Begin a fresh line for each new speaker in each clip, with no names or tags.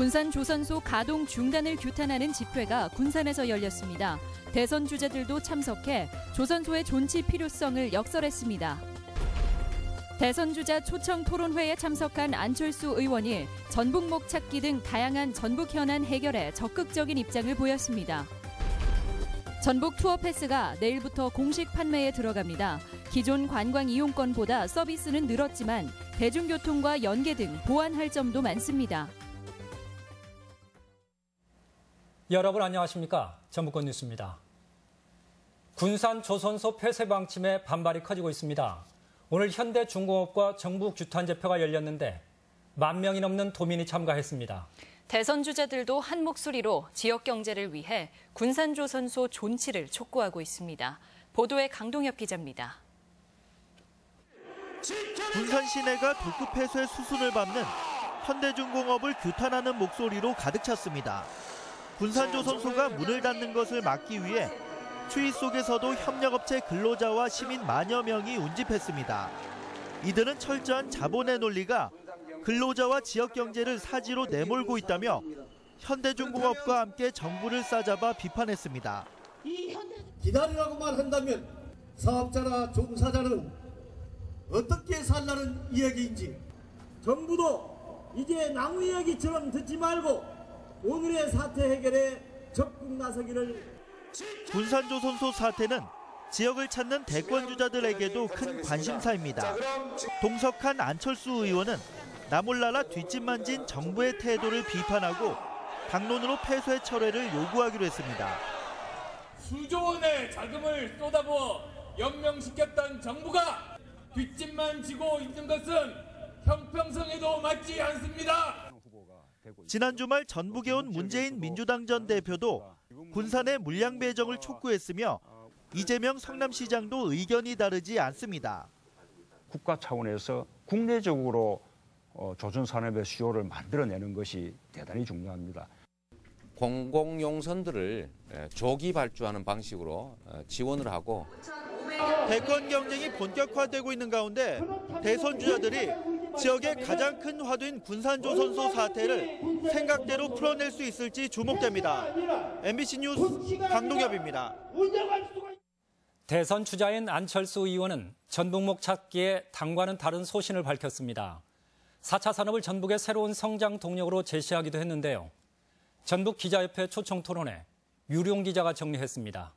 군산 조선소 가동 중단을 규탄하는 집회가 군산에서 열렸습니다. 대선 주자들도 참석해 조선소의 존치 필요성을 역설했습니다. 대선 주자 초청 토론회에 참석한 안철수 의원이 전북목 찾기 등 다양한 전북 현안 해결에 적극적인 입장을 보였습니다. 전북 투어 패스가 내일부터 공식 판매에 들어갑니다. 기존 관광 이용권보다 서비스는 늘었지만 대중교통과 연계 등 보완할 점도 많습니다.
여러분 안녕하십니까? 전북권 뉴스입니다. 군산 조선소 폐쇄 방침에 반발이 커지고 있습니다. 오늘 현대중공업과 정북규탄제표가 열렸는데 10,000명이 넘는 도민이 참가했습니다.
대선 주자들도 한 목소리로 지역 경제를 위해 군산 조선소 존치를 촉구하고 있습니다. 보도에 강동엽 기자입니다.
군산 시내가 도쿄 폐쇄 수순을 밟는 현대중공업을 규탄하는 목소리로 가득 찼습니다. 군산조선소가 문을 닫는 것을 막기 위해 추위 속에서도 협력업체 근로자와 시민 만여 명이 운집했습니다. 이들은 철저한 자본의 논리가 근로자와 지역 경제를 사지로 내몰고 있다며 현대중공업과 함께 정부를 싸잡아 비판했습니다.
기다리라고만 한다면 사업자나 종사자는 어떻게 살라는 이야기인지 정부도 이제 나무 이야기처럼 듣지 말고 오늘의 사태 해결에 적극 나서기를.
군산조선소 사태는 지역을 찾는 대권주자들에게도 큰 관심사입니다. 동석한 안철수 의원은 나몰라라 뒷짐만진 정부의 태도를 비판하고 당론으로 폐쇄 철회를 요구하기로 했습니다.
수조 원의 자금을 쏟아부어 연명시켰던 정부가 뒷짐만 지고 있는 것은 형평성에도 맞지 않습니다.
지난 주말 전북에 온 문재인 민주당 전 대표도 군산의 물량 배정을 촉구했으며 이재명 성남시장도 의견이 다르지 않습니다.
국가 차원에서 국내적으로 조선산업의 수요를 만들어내는 것이 대단히 중요합니다.
공공용선들을 조기 발주하는 방식으로 지원을 하고
대권 경쟁이 본격화되고 있는 가운데 대선 주자들이 지역의 가장 큰 화두인 군산조선소 사태를 생각대로 풀어낼 수 있을지 주목됩니다. MBC 뉴스 강동엽입니다.
대선 주자인 안철수 의원은 전북목 찾기에 당과는 다른 소신을 밝혔습니다. 4차 산업을 전북의 새로운 성장 동력으로 제시하기도 했는데요. 전북 기자협회 초청 토론회 유룡 기자가 정리했습니다.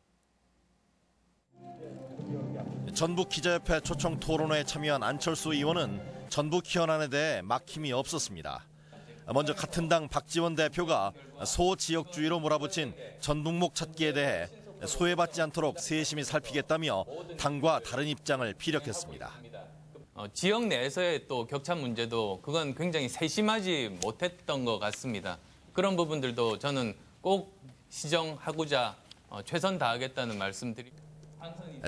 전북 기자협회 초청 토론회에 참여한 안철수 의원은 전북 현안에 대해 막힘이 없었습니다. 먼저 같은 당 박지원 대표가 소지역주의로 몰아붙인 전북목 찾기에 대해 소외받지 않도록 세심히 살피겠다며 당과 다른 입장을 피력했습니다.
지역 내에서의 또 격차 문제도 그건 굉장히 세심하지 못했던 것 같습니다. 그런 부분들도 저는 꼭 시정하고자 최선 다하겠다는 말씀드립니다.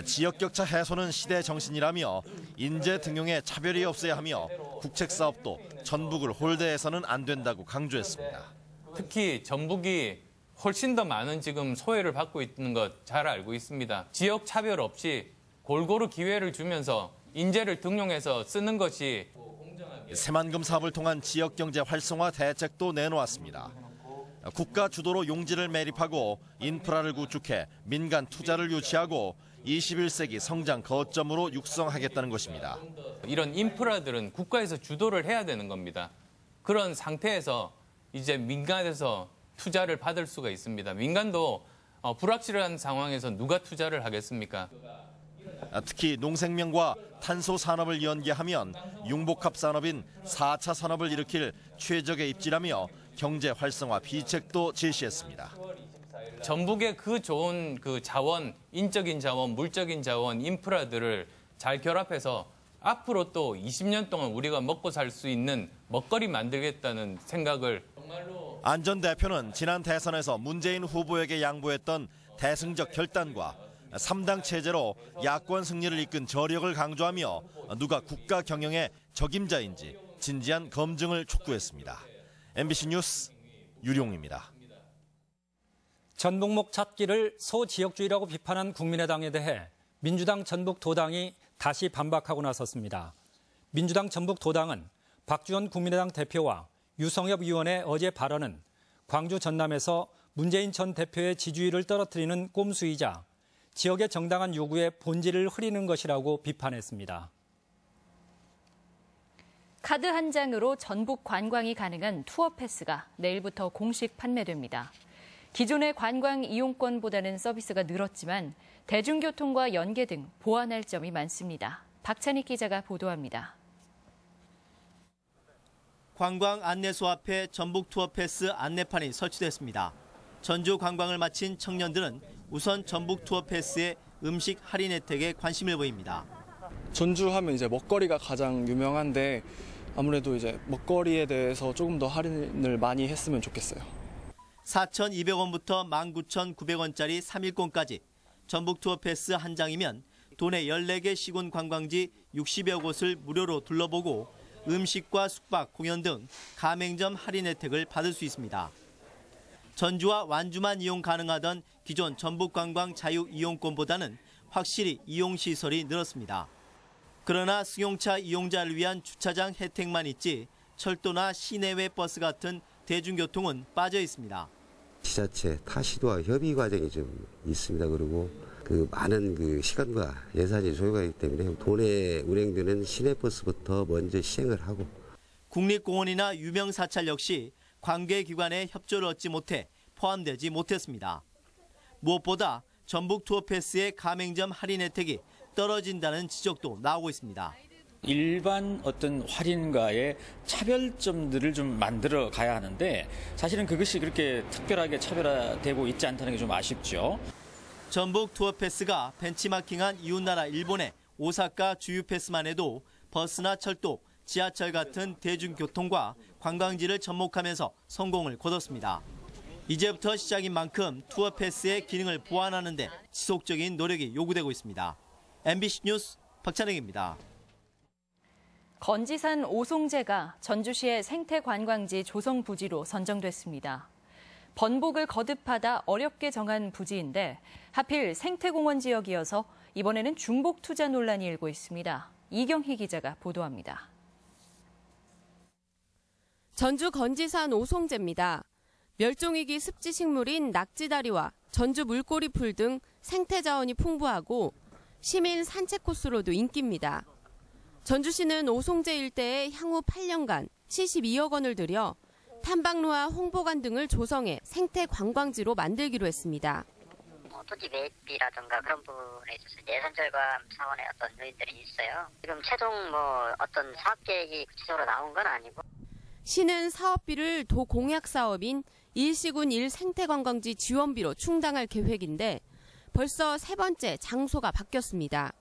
지역 격차 해소는 시대 정신이라며 인재 등용에 차별이 없어야 하며 국책 사업도 전북을 홀대해서는 안 된다고 강조했습니다.
특히 전북이 훨씬 더 많은 지금 소외를 받고 있는 것 잘 알고 있습니다. 지역 차별 없이 골고루 기회를 주면서 인재를 등용해서 쓰는 것이
새만금 사업을 통한 지역 경제 활성화 대책도 내놓았습니다. 국가 주도로 용지를 매립하고 인프라를 구축해 민간 투자를 유치하고 21세기 성장 거점으로 육성하겠다는 것입니다.
이런 인프라들은 국가에서 주도를 해야 되는 겁니다. 그런 상태에서 이제 민간에서 투자를 받을 수가 있습니다. 민간도 불확실한 상황에서 누가 투자를 하겠습니까?
특히 농생명과 탄소 산업을 연계하면 융복합 산업인 4차 산업을 일으킬 최적의 입지라며 경제 활성화 비책도 제시했습니다.
전북의 그 좋은 그 자원, 인적인 자원, 물적인 자원, 인프라들을 잘 결합해서 앞으로 또 20년 동안 우리가 먹고 살 수 있는 먹거리 만들겠다는 생각을
안 전 대표는 지난 대선에서 문재인 후보에게 양보했던 대승적 결단과 3당 체제로 야권 승리를 이끈 저력을 강조하며 누가 국가 경영의 적임자인지 진지한 검증을 촉구했습니다. MBC 뉴스 유룡입니다.
전북목 찾기를 소지역주의라고 비판한 국민의당에 대해 민주당 전북도당이 다시 반박하고 나섰습니다. 민주당 전북도당은 박주원 국민의당 대표와 유성엽 의원의 어제 발언은 광주 전남에서 문재인 전 대표의 지지율을 떨어뜨리는 꼼수이자 지역의 정당한 요구에 본질을 흐리는 것이라고 비판했습니다.
카드 한 장으로 전북 관광이 가능한 투어 패스가 내일부터 공식 판매됩니다. 기존의 관광 이용권보다는 서비스가 늘었지만 대중교통과 연계 등 보완할 점이 많습니다. 박찬익 기자가 보도합니다.
관광 안내소 앞에 전북 투어 패스 안내판이 설치됐습니다. 전주 관광을 마친 청년들은 우선 전북 투어 패스의 음식 할인 혜택에 관심을 보입니다.
전주 하면 이제 먹거리가 가장 유명한데 아무래도 이제 먹거리에 대해서 조금 더 할인을 많이 했으면 좋겠어요.
4,200원부터 19,900원짜리 3일권까지 전북 투어 패스 한 장이면 도내 14개 시군 관광지 60여 곳을 무료로 둘러보고 음식과 숙박, 공연 등 가맹점 할인 혜택을 받을 수 있습니다. 전주와 완주만 이용 가능하던 기존 전북관광 자유 이용권보다는 확실히 이용시설이 늘었습니다. 그러나 승용차 이용자를 위한 주차장 혜택만 있지 철도나 시내외 버스 같은 대중교통은 빠져 있습니다.
지자체 타시도와 협의 과정이 좀 있습니다. 그리고 많은 시간과 예산이 소요가 있기 때문에 도내에 운행되는 시내버스부터 먼저 시행을 하고
국립공원이나 유명사찰 역시 관계기관의 협조를 얻지 못해 포함되지 못했습니다. 무엇보다 전북 투어패스의 가맹점 할인 혜택이 떨어진다는 지적도 나오고 있습니다.
일반 어떤 할인과의 차별점들을 좀 만들어 가야 하는데 사실은 그것이 그렇게 특별하게 차별화되고 있지 않다는 게 좀 아쉽죠.
전북 투어패스가 벤치마킹한 이웃나라 일본의 오사카 주유패스만 해도 버스나 철도, 지하철 같은 대중교통과 관광지를 접목하면서 성공을 거뒀습니다. 이제부터 시작인 만큼 투어패스의 기능을 보완하는 데 지속적인 노력이 요구되고 있습니다. MBC 뉴스 박찬익입니다.
건지산 오송제가 전주시의 생태관광지 조성 부지로 선정됐습니다. 번복을 거듭하다 어렵게 정한 부지인데 하필 생태공원 지역이어서 이번에는 중복 투자 논란이 일고 있습니다. 이경희 기자가 보도합니다.
전주 건지산 오송제입니다. 멸종위기 습지식물인 낙지다리와 전주 물꼬리풀 등 생태자원이 풍부하고 시민 산책 코스로도 인기입니다. 전주시는 오송제 일대에 향후 8년간 72억 원을 들여 탐방로와 홍보관 등을 조성해 생태관광지로 만들기로 했습니다.
토지 매입이라든가 그런 부분에 있어서 예산 절감 차원의 어떤 요인들이 있어요. 지금 최종 어떤 사업 계획이 구체적으로 나온 건 아니고.
시는 사업비를 도 공약 사업인 일시군 1생태관광지 지원비로 충당할 계획인데 벌써 세 번째 장소가 바뀌었습니다.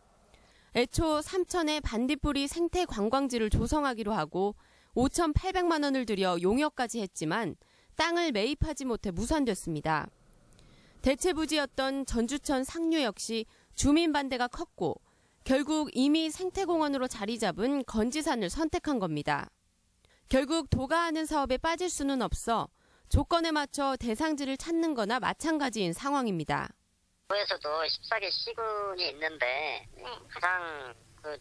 애초 삼천에 반딧불이 생태관광지를 조성하기로 하고 5,800만 원을 들여 용역까지 했지만 땅을 매입하지 못해 무산됐습니다. 대체부지였던 전주천 상류 역시 주민 반대가 컸고 결국 이미 생태공원으로 자리 잡은 건지산을 선택한 겁니다. 결국 도가 하는 사업에 빠질 수는 없어 조건에 맞춰 대상지를 찾는 거나 마찬가지인 상황입니다.
도에서도 14개 시군이 있는데 가장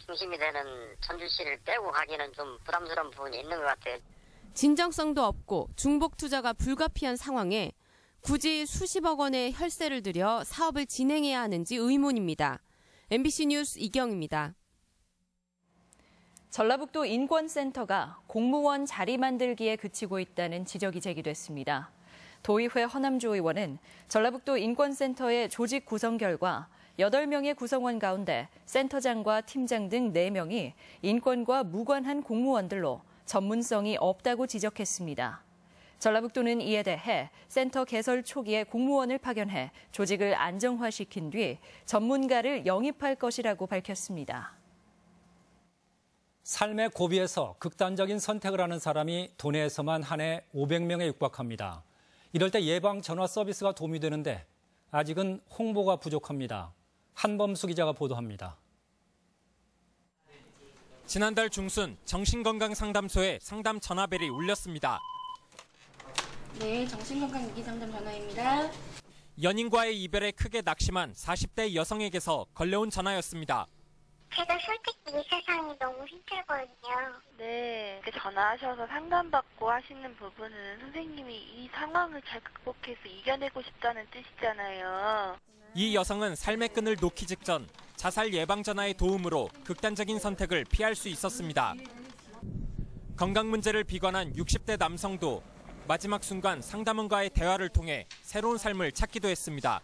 중심이 되는 전주시를 빼고 가기는 좀 부담스러운 부분이 있는 것 같아요.
진정성도 없고 중복 투자가 불가피한 상황에 굳이 수십억 원의 혈세를 들여 사업을 진행해야 하는지 의문입니다. MBC 뉴스 이경입니다.
전라북도 인권센터가 공무원 자리 만들기에 그치고 있다는 지적이 제기됐습니다. 도의회 허남조 의원은 전라북도 인권센터의 조직 구성 결과 8명의 구성원 가운데 센터장과 팀장 등 4명이 인권과 무관한 공무원들로 전문성이 없다고 지적했습니다. 전라북도는 이에 대해 센터 개설 초기에 공무원을 파견해 조직을 안정화시킨 뒤 전문가를 영입할 것이라고 밝혔습니다.
삶의 고비에서 극단적인 선택을 하는 사람이 도내에서만 한 해 500명에 육박합니다. 이럴 때 예방 전화 서비스가 도움이 되는데 아직은 홍보가 부족합니다. 한범수 기자가 보도합니다.
지난달 중순 정신건강상담소에 상담 전화벨이 울렸습니다.
네, 정신건강 위기상담 전화입니다.
연인과의 이별에 크게 낙심한 40대 여성에게서 걸려온 전화였습니다.
제가 선택
이 세상이 너무 힘들거든요.
네, 전화하셔서 상담받고 하시는 부분은 선생님이 이 상황을 잘 극복해서 이겨내고 싶다는 뜻이잖아요.
이 여성은 삶의 끈을 놓기 직전 자살 예방 전화의 도움으로 극단적인 선택을 피할 수 있었습니다. 건강 문제를 비관한 60대 남성도 마지막 순간 상담원과의 대화를 통해 새로운 삶을 찾기도 했습니다.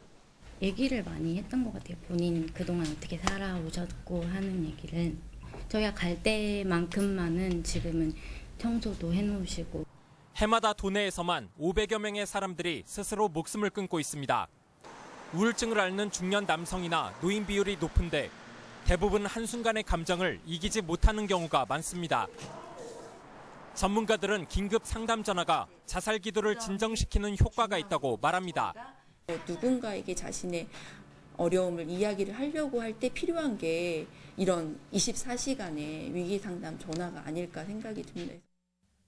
얘기를 많이 했던 것 같아요. 본인 그동안 어떻게 살아오셨고 하는 얘기를. 저희가 갈 때만큼만은 지금은 청소도 해놓으시고.
해마다 도내에서만 500여 명의 사람들이 스스로 목숨을 끊고 있습니다. 우울증을 앓는 중년 남성이나 노인 비율이 높은데 대부분 한순간의 감정을 이기지 못하는 경우가 많습니다. 전문가들은 긴급 상담 전화가 자살 기도를 진정시키는 효과가 있다고 말합니다.
누군가에게 자신의 어려움을 이야기를 하려고 할 때 필요한 게 이런 24시간의 위기상담 전화가 아닐까 생각이 듭니다.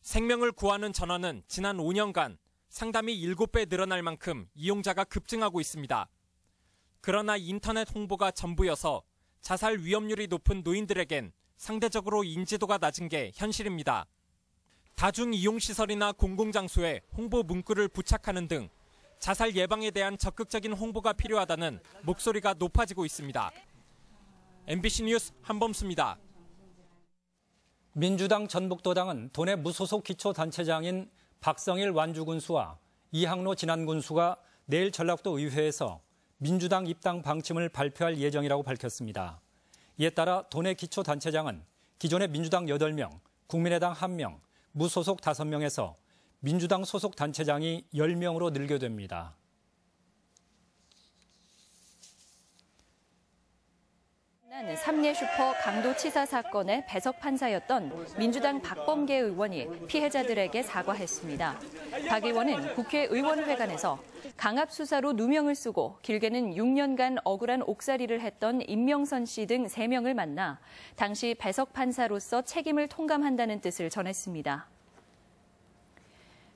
생명을 구하는 전화는 지난 5년간 상담이 7배 늘어날 만큼 이용자가 급증하고 있습니다. 그러나 인터넷 홍보가 전부여서 자살 위험률이 높은 노인들에겐 상대적으로 인지도가 낮은 게 현실입니다. 다중이용시설이나 공공장소에 홍보 문구를 부착하는 등 자살 예방에 대한 적극적인 홍보가 필요하다는 목소리가 높아지고 있습니다. MBC 뉴스 한범수입니다.
민주당 전북도당은 도내 무소속 기초단체장인 박성일 완주군수와 이항로 진안군수가 내일 전라도 의회에서 민주당 입당 방침을 발표할 예정이라고 밝혔습니다. 이에 따라 도내 기초단체장은 기존의 민주당 8명, 국민의당 1명, 무소속 5명에서 민주당 소속 단체장이 10명으로 늘게 됩니다.
삼례 슈퍼 강도치사 사건의 배석 판사였던 민주당 박범계 의원이 피해자들에게 사과했습니다. 박 의원은 국회의원회관에서 강압 수사로 누명을 쓰고 길게는 6년간 억울한 옥살이를 했던 임명선 씨 등 3명을 만나 당시 배석 판사로서 책임을 통감한다는 뜻을 전했습니다.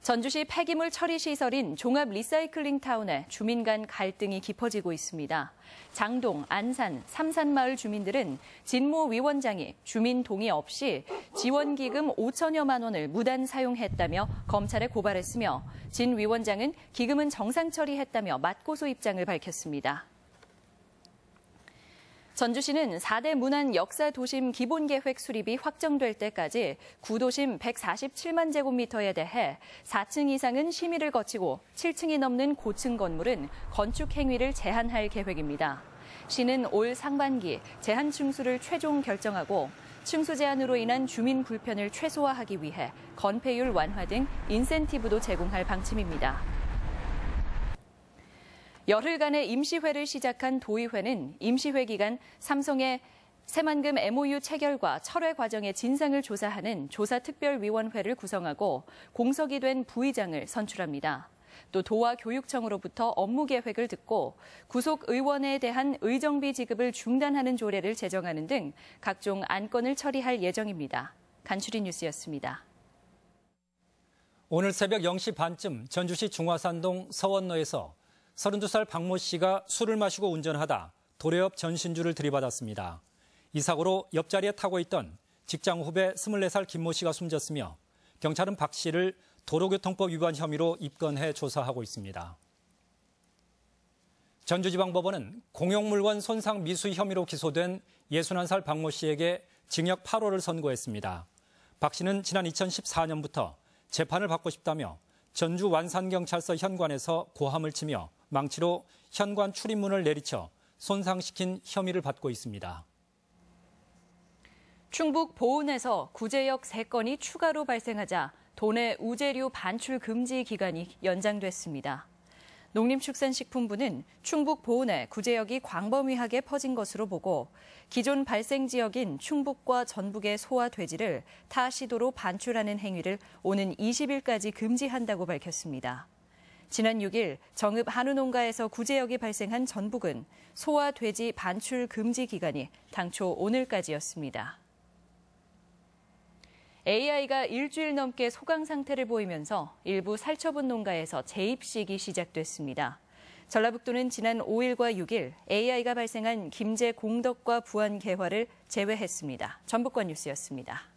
전주시 폐기물 처리 시설인 종합 리사이클링 타운에 주민 간 갈등이 깊어지고 있습니다. 장동, 안산, 삼산마을 주민들은 진모 위원장이 주민 동의 없이 지원기금 5천여만 원을 무단 사용했다며 검찰에 고발했으며 진 위원장은 기금은 정상 처리했다며 맞고소 입장을 밝혔습니다. 전주시는 4대 문안 역사도심 기본계획 수립이 확정될 때까지 구도심 147만 제곱미터에 대해 4층 이상은 심의를 거치고 7층이 넘는 고층 건물은 건축 행위를 제한할 계획입니다. 시는 올 상반기 제한 층수를 최종 결정하고 층수 제한으로 인한 주민 불편을 최소화하기 위해 건폐율 완화 등 인센티브도 제공할 방침입니다. 열흘간의 임시회를 시작한 도의회는 임시회 기간 삼성의 새만금 MOU 체결과 철회 과정의 진상을 조사하는 조사특별위원회를 구성하고 공석이 된 부의장을 선출합니다. 또 도와 교육청으로부터 업무 계획을 듣고 구속 의원에 대한 의정비 지급을 중단하는 조례를 제정하는 등 각종 안건을 처리할 예정입니다. 간추린 뉴스였습니다.
오늘 새벽 0시 반쯤 전주시 중화산동 서원로에서 32살 박모 씨가 술을 마시고 운전하다 도로 옆 전신주를 들이받았습니다. 이 사고로 옆자리에 타고 있던 직장 후배 24살 김모 씨가 숨졌으며 경찰은 박 씨를 도로교통법 위반 혐의로 입건해 조사하고 있습니다. 전주지방법원은 공용물건 손상 미수 혐의로 기소된 61살 박모 씨에게 징역 8호를 선고했습니다. 박 씨는 지난 2014년부터 재판을 받고 싶다며 전주 완산경찰서 현관에서 고함을 치며 망치로 현관 출입문을 내리쳐 손상시킨 혐의를 받고 있습니다.
충북 보은에서 구제역 3건이 추가로 발생하자 도내 우제류 반출 금지 기간이 연장됐습니다. 농림축산식품부는 충북 보은에 구제역이 광범위하게 퍼진 것으로 보고 기존 발생 지역인 충북과 전북의 소와 돼지를 타 시도로 반출하는 행위를 오는 20일까지 금지한다고 밝혔습니다. 지난 6일 정읍 한우 농가에서 구제역이 발생한 전북은 소와 돼지 반출 금지 기간이 당초 오늘까지였습니다. AI가 일주일 넘게 소강 상태를 보이면서 일부 살처분 농가에서 재입식이 시작됐습니다. 전라북도는 지난 5일과 6일 AI가 발생한 김제 공덕과 부안 개화를 제외했습니다. 전북권 뉴스였습니다.